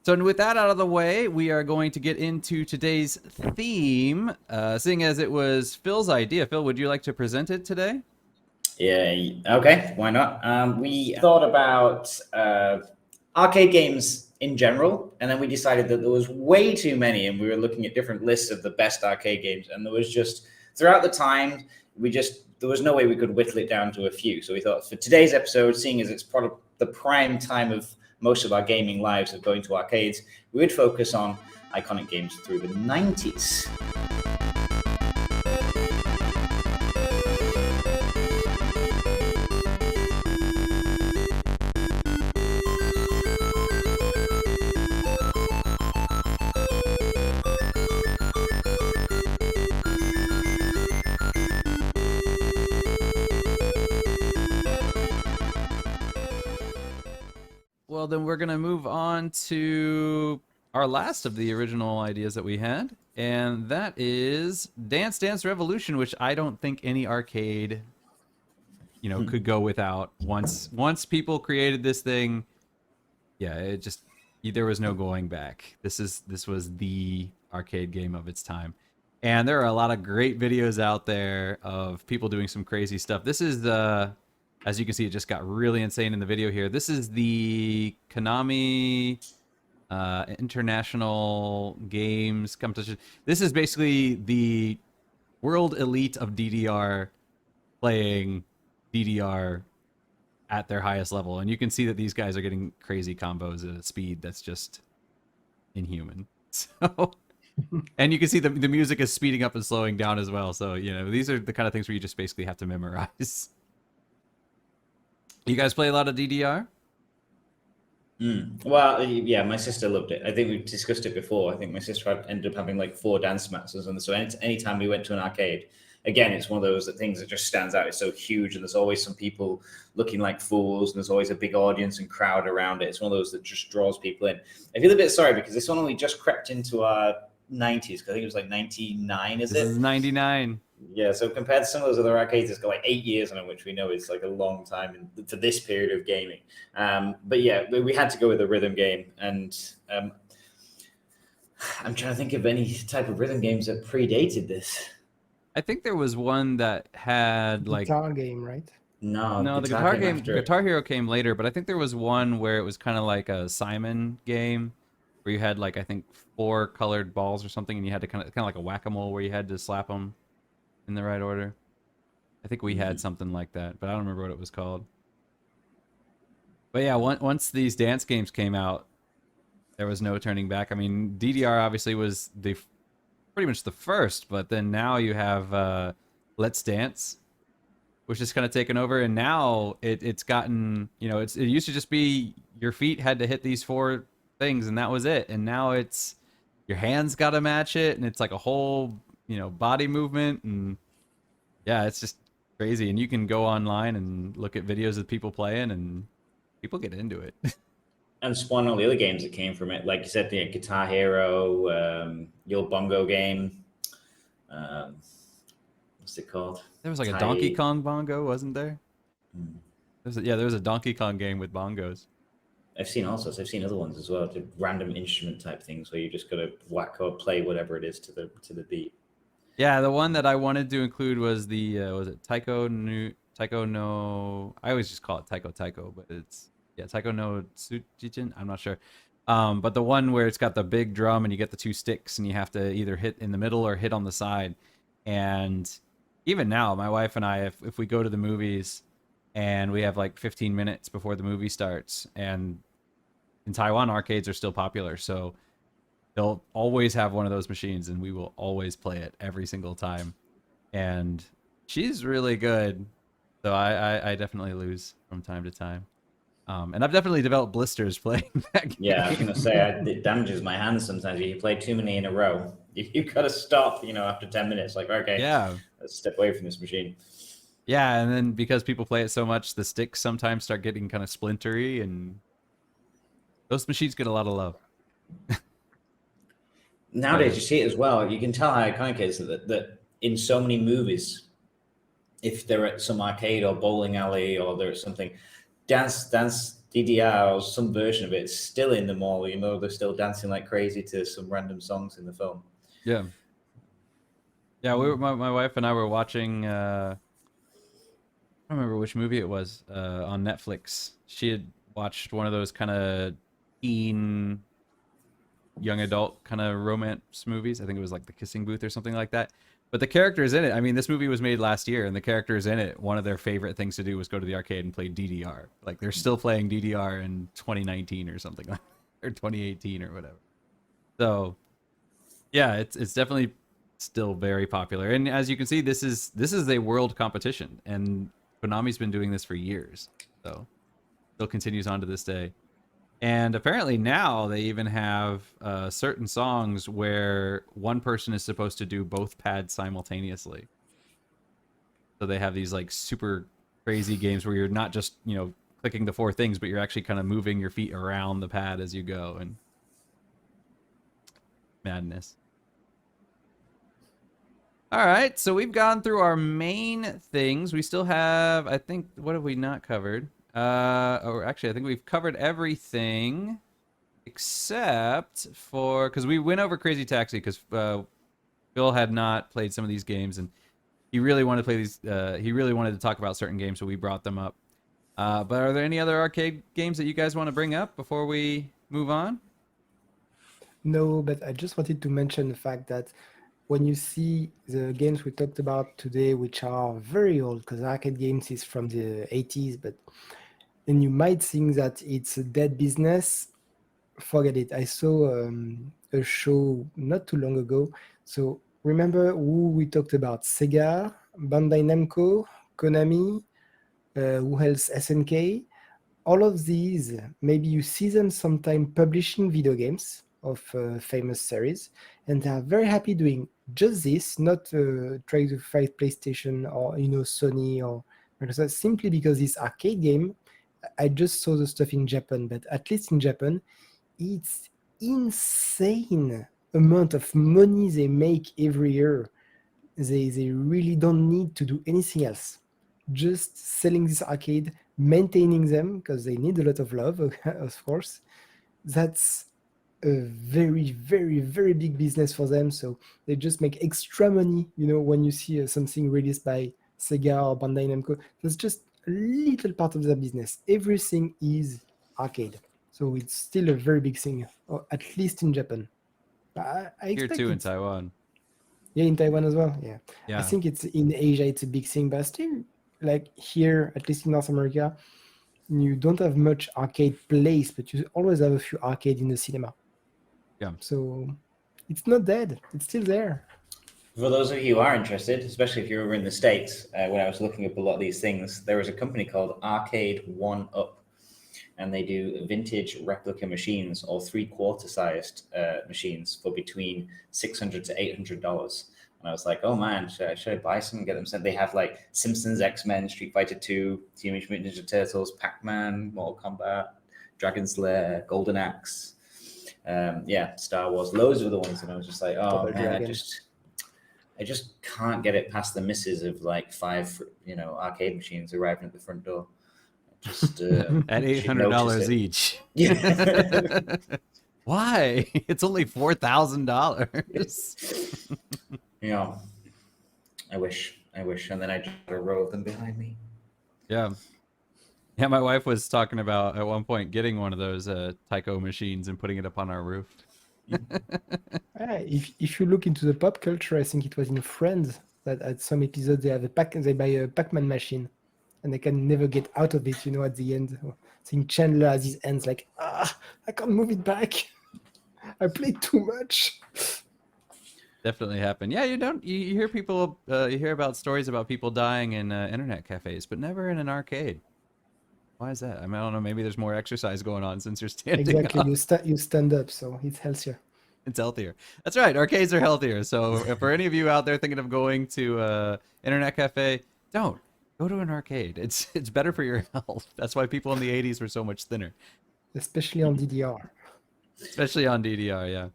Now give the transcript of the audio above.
So with that out of the way, we are going to get into today's theme, seeing as it was Phil's idea. Phil, would you like to present it today? Yeah, okay, why not? We thought about arcade games in general, and then we decided that there was way too many, and we were looking at different lists of the best arcade games, and there was just, throughout the time, there was no way we could whittle it down to a few. So we thought for today's episode, seeing as it's probably the prime time of most of our gaming lives of going to arcades, we would focus on iconic games through the 90s. Well, then we're going to move on to our last of the original ideas that we had, and that is Dance Dance Revolution, which I don't think any arcade, could go without. Once people created this thing, there was no going back. This was the arcade game of its time. And there are a lot of great videos out there of people doing some crazy stuff. This is as you can see, it just got really insane in the video here. This is the Konami International Games Competition. This is basically the world elite of DDR playing DDR at their highest level. And you can see that these guys are getting crazy combos at a speed that's just inhuman. So, and you can see the music is speeding up and slowing down as well. So, these are the kind of things where you just basically have to memorize. You guys play a lot of DDR? Well, yeah, my sister loved it. I think we've discussed it before. I think my sister ended up having like 4 dance mats or something. So anytime we went to an arcade, again, it's one of those things that just stands out. It's so huge, and there's always some people looking like fools, and there's always a big audience and crowd around it. It's one of those that just draws people in. I feel a bit sorry because this one only just crept into our 90s. I think it was like 99, is it? This is 99. Yeah, so compared to some of those other arcades, it's got like 8 years on it, which we know is like a long time for this period of gaming. But yeah, we had to go with a rhythm game, and I'm trying to think of any type of rhythm games that predated this. I think there was one that had like guitar game, right? No, the Guitar Hero came later, but I think there was one where it was kind of like a Simon game where you had like, I think 4 colored balls or something, and you had to kind of like a whack-a-mole where you had to slap them in the right order. I think we had something like that, but I don't remember what it was called. But yeah, once these dance games came out, there was no turning back. I mean, DDR obviously was pretty much the first, but then now you have Let's Dance, which is kind of taken over, and now it's gotten, it used to just be your feet had to hit these 4 things, and that was it. And now it's your hands got to match it, and it's like a whole body movement, and yeah, it's just crazy. And you can go online and look at videos of people playing, and people get into it. And spawn all the other games that came from it, like you said, the Guitar Hero, your bongo game. What's it called? There was like a Donkey Kong bongo, wasn't there? There was a Donkey Kong game with bongos. I've seen all sorts. I've seen other ones as well, to random instrument type things where you just got to whack or play whatever it is to the beat. Yeah, the one that I wanted to include was was it Taiko no? I always just call it Taiko, but it's Taiko no Tsujijin. I'm not sure. But the one where it's got the big drum and you get the 2 sticks and you have to either hit in the middle or hit on the side. And even now, my wife and I, if we go to the movies and we have like 15 minutes before the movie starts, and in Taiwan, arcades are still popular, so they'll always have one of those machines, and we will always play it every single time. And she's really good, so I definitely lose from time to time. And I've definitely developed blisters playing that game. Yeah, I was going to say, it damages my hands sometimes. You play too many in a row. You've got to stop, after 10 minutes. Like, okay, let's step away from this machine. Yeah, and then because people play it so much, the sticks sometimes start getting kind of splintery, and those machines get a lot of love. Nowadays, you see it as well. You can tell how iconic it is that in so many movies, if they're at some arcade or bowling alley or they're at something, dance DDR or some version of it still in the mall. You know, they're still dancing like crazy to some random songs in the film. Yeah. Yeah, my wife and I were watching I don't remember which movie it was on Netflix. She had watched one of those kind of teen young adult kind of romance movies. I think it was like The Kissing Booth or something like that. But the characters in it, I mean, this movie was made last year, and the characters in it, one of their favorite things to do was go to the arcade and play DDR. Like they're still playing DDR in 2019 or something like, or 2018 or whatever. So yeah, it's definitely still very popular. And as you can see, this is a world competition, and Konami's been doing this for years. So still continues on to this day. And apparently now they even have certain songs where one person is supposed to do both pads simultaneously. So they have these like super crazy games where you're not just, clicking the four things, but you're actually kind of moving your feet around the pad as you go, and madness. All right, so we've gone through our main things. We still have, I think, what have we not covered? Or actually, I think we've covered everything except for, because we went over Crazy Taxi because Phil had not played some of these games, and he really wanted to play these. He really wanted to talk about certain games, so we brought them up. But are there any other arcade games that you guys want to bring up before we move on? No, but I just wanted to mention the fact that when you see the games we talked about today, which are very old, because arcade games is from the 80s, but then you might think that it's a dead business. Forget it. I saw a show not too long ago. So remember who we talked about? Sega, Bandai Namco, Konami, who else? SNK. All of these, maybe you see them sometime publishing video games of famous series, and they are very happy doing just this, not trying to fight PlayStation or Sony or Microsoft, simply because this arcade game. I just saw the stuff in Japan, but at least in Japan, it's insane amount of money they make every year. They really don't need to do anything else. Just selling this arcade, maintaining them, because they need a lot of love, of course. That's a very, very, very big business for them. So they just make extra money, when you see something released by Sega or Bandai Namco. That's just a little part of their business. Everything is arcade. So it's still a very big thing, or at least in Japan. I Here expect too in Taiwan. Yeah, in Taiwan as well. Yeah. Yeah. I think it's in Asia, it's a big thing, but still, like here, at least in North America, you don't have much arcade place, but you always have a few arcade in the cinema. Yeah. So it's not dead. It's still there. For those of you who are interested, especially if you're over in the States, when I was looking up a lot of these things, there was a company called Arcade One Up, and they do vintage replica machines or 3/4 sized machines for between $600 to $800. And I was like, oh man, should I buy some and get them sent? They have like Simpsons, X-Men, Street Fighter 2, Teenage Mutant Ninja Turtles, Pac-Man, Mortal Kombat, Dragon's Lair, Golden Axe, Star Wars, loads of the ones. And I was just like, oh Double man, Dragon. I just can't get it past the misses of like 5, arcade machines arriving at the front door. Just At $800 each. Yeah. Why? It's only $4,000. I wish, and then I just had a row of them behind me. Yeah. Yeah, my wife was talking about at one point getting one of those Taiko machines and putting it up on our roof. If you look into the pop culture, I think it was in Friends that at some episodes they buy a Pac-Man machine, and they can never get out of it. At the end, I think Chandler has his hands like, I can't move it back. I played too much. Definitely happened. Yeah, you hear people, you hear about stories about people dying in internet cafes, but never in an arcade. Why is that? I mean, I don't know. Maybe there's more exercise going on since you're standing Exactly. up. You stand up, so it's healthier. It's healthier. That's right. Arcades are healthier. So for any of you out there thinking of going to internet cafe, don't go to an arcade. It's better for your health. That's why people in the 80s were so much thinner. Especially on DDR. Especially on DDR, yeah.